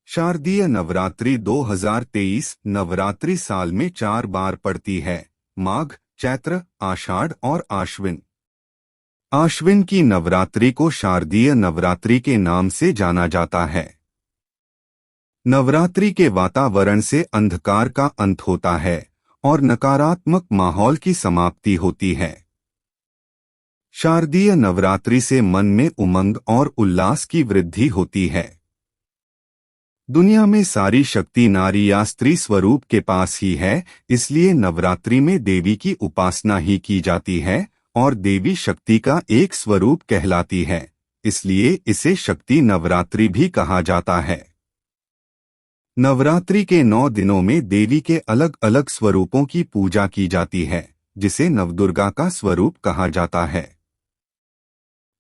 शारदीय नवरात्रि 2023 नवरात्रि साल में 4 बार पड़ती है। माघ, चैत्र, आषाढ़ और आश्विन। आश्विन की नवरात्रि को शारदीय नवरात्रि के नाम से जाना जाता है। नवरात्रि के वातावरण से अंधकार का अंत होता है और नकारात्मक माहौल की समाप्ति होती है। शारदीय नवरात्रि से मन में उमंग और उल्लास की वृद्धि होती है। दुनिया में सारी शक्ति नारी या स्त्री स्वरूप के पास ही है, इसलिए नवरात्रि में देवी की उपासना ही की जाती है और देवी शक्ति का एक स्वरूप कहलाती है, इसलिए इसे शक्ति नवरात्रि भी कहा जाता है। नवरात्रि के 9 दिनों में देवी के अलग अलग स्वरूपों की पूजा की जाती है, जिसे नवदुर्गा का स्वरूप कहा जाता है।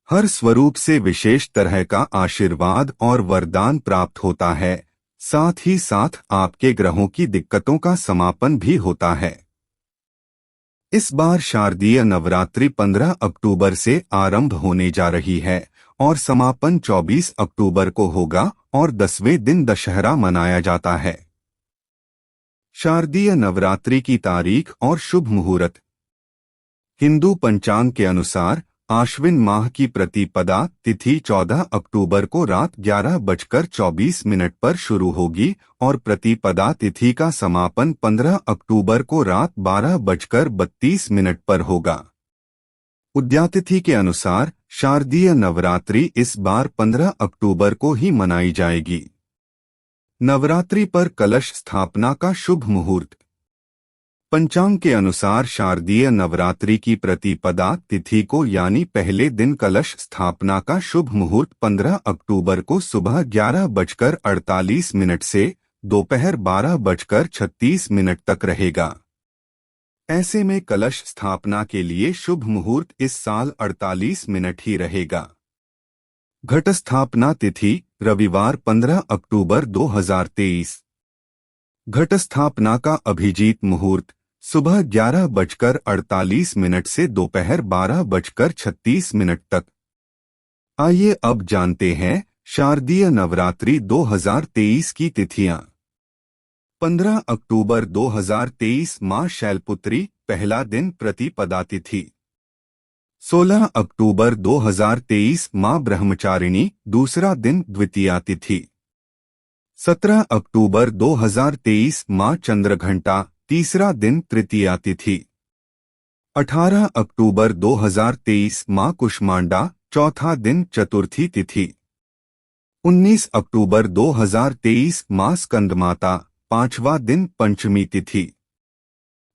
हर स्वरूप से विशेष तरह का आशीर्वाद और वरदान प्राप्त होता है, साथ ही साथ आपके ग्रहों की दिक्कतों का समापन भी होता है। इस बार शारदीय नवरात्रि 15 अक्टूबर से आरंभ होने जा रही है और समापन 24 अक्टूबर को होगा और 10वें दिन दशहरा मनाया जाता है। शारदीय नवरात्रि की तारीख और शुभ मुहूर्त। हिंदू पंचांग के अनुसार आश्विन माह की प्रतिपदा तिथि 14 अक्टूबर को रात 11:24 पर शुरू होगी और प्रतिपदा तिथि का समापन 15 अक्टूबर को रात 12:32 पर होगा। उद्यातिथि के अनुसार शारदीय नवरात्रि इस बार 15 अक्टूबर को ही मनाई जाएगी। नवरात्रि पर कलश स्थापना का शुभ मुहूर्त। पंचांग के अनुसार शारदीय नवरात्रि की प्रतिपदा तिथि को यानी पहले दिन कलश स्थापना का शुभ मुहूर्त 15 अक्टूबर को सुबह 11:48 से दोपहर 12:36 तक रहेगा। ऐसे में कलश स्थापना के लिए शुभ मुहूर्त इस साल 48 मिनट ही रहेगा। घट स्थापना तिथि रविवार 15 अक्टूबर 2023। घट स्थापना का अभिजीत मुहूर्त सुबह 11:48 से दोपहर 12:36 तक। आइए अब जानते हैं शारदीय नवरात्रि 2023 की तिथियां। 15 अक्टूबर 2023 मां शैलपुत्री, पहला दिन प्रतिपदा तिथि। 16 अक्टूबर 2023 मां ब्रह्मचारिणी, दूसरा दिन द्वितीया तिथि। 17 अक्टूबर 2023 मां चंद्रघंटा, तीसरा दिन तृतीया तिथि। 18 अक्टूबर 2023 मां कुष्मांडा, चौथा दिन चतुर्थी तिथि। 19 अक्टूबर 2023 मां स्कंदमाता, पांचवा दिन पंचमी तिथि।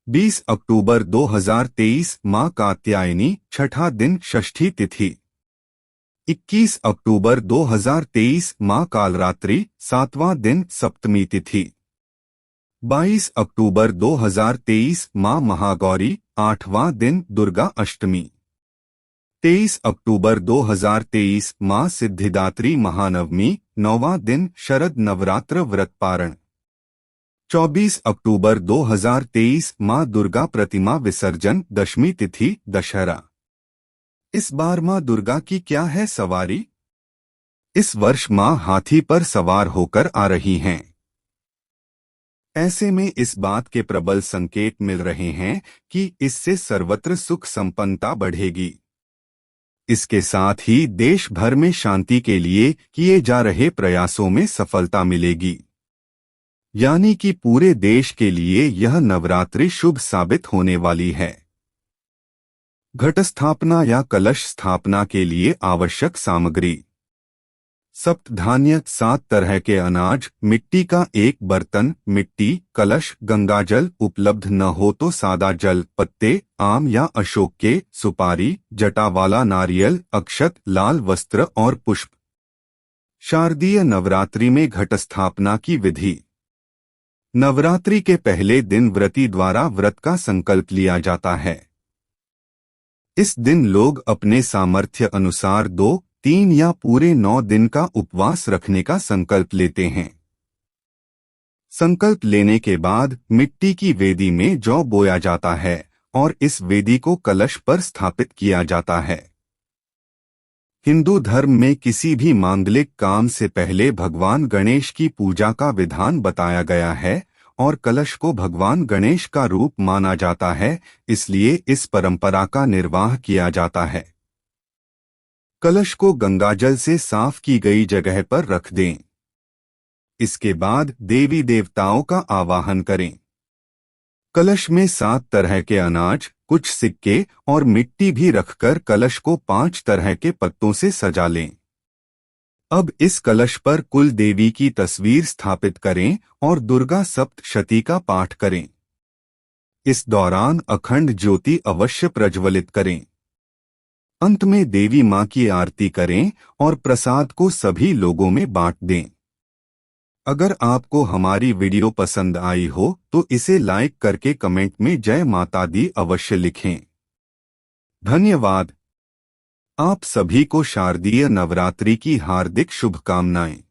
20 अक्टूबर 2023 मां कात्यायनी, छठा दिन षष्ठी तिथि। 21 अक्टूबर 2023 मां कालरात्रि, सातवां दिन सप्तमी तिथि। 22 अक्टूबर 2023 मां महागौरी, आठवां दिन दुर्गा अष्टमी। 23 अक्टूबर 2023 मां सिद्धिदात्री महानवमी, नौवां दिन शरद नवरात्र व्रत पारण। 24 अक्टूबर 2023 मां दुर्गा प्रतिमा विसर्जन, दशमी तिथि दशहरा। इस बार मां दुर्गा की क्या है सवारी? इस वर्ष मां हाथी पर सवार होकर आ रही हैं। ऐसे में इस बात के प्रबल संकेत मिल रहे हैं कि इससे सर्वत्र सुख संपन्नता बढ़ेगी। इसके साथ ही देश भर में शांति के लिए किए जा रहे प्रयासों में सफलता मिलेगी, यानी कि पूरे देश के लिए यह नवरात्रि शुभ साबित होने वाली है। घट स्थापना या कलश स्थापना के लिए आवश्यक सामग्री। सप्तधान्य 7 तरह के अनाज, मिट्टी का एक बर्तन, मिट्टी, कलश, गंगाजल, उपलब्ध न हो तो सादा जल, पत्ते, आम या अशोक के, सुपारी, जटा वाला नारियल, अक्षत, लाल वस्त्र और पुष्प। शारदीय नवरात्रि में घट स्थापना की विधि। नवरात्रि के पहले दिन व्रती द्वारा व्रत का संकल्प लिया जाता है। इस दिन लोग अपने सामर्थ्य अनुसार 2, 3 या पूरे 9 दिन का उपवास रखने का संकल्प लेते हैं। संकल्प लेने के बाद मिट्टी की वेदी में जौ बोया जाता है और इस वेदी को कलश पर स्थापित किया जाता है। हिंदू धर्म में किसी भी मांगलिक काम से पहले भगवान गणेश की पूजा का विधान बताया गया है और कलश को भगवान गणेश का रूप माना जाता है, इसलिए इस परंपरा का निर्वाह किया जाता है। कलश को गंगाजल से साफ की गई जगह पर रख दें। इसके बाद देवी देवताओं का आवाहन करें। कलश में 7 तरह के अनाज, कुछ सिक्के और मिट्टी भी रखकर कलश को 5 तरह के पत्तों से सजा लें। अब इस कलश पर कुल देवी की तस्वीर स्थापित करें और दुर्गा सप्तशती का पाठ करें। इस दौरान अखंड ज्योति अवश्य प्रज्वलित करें। अंत में देवी मां की आरती करें और प्रसाद को सभी लोगों में बांट दें। अगर आपको हमारी वीडियो पसंद आई हो तो इसे लाइक करके कमेंट में जय माता दी अवश्य लिखें। धन्यवाद। आप सभी को शारदीय नवरात्रि की हार्दिक शुभकामनाएं।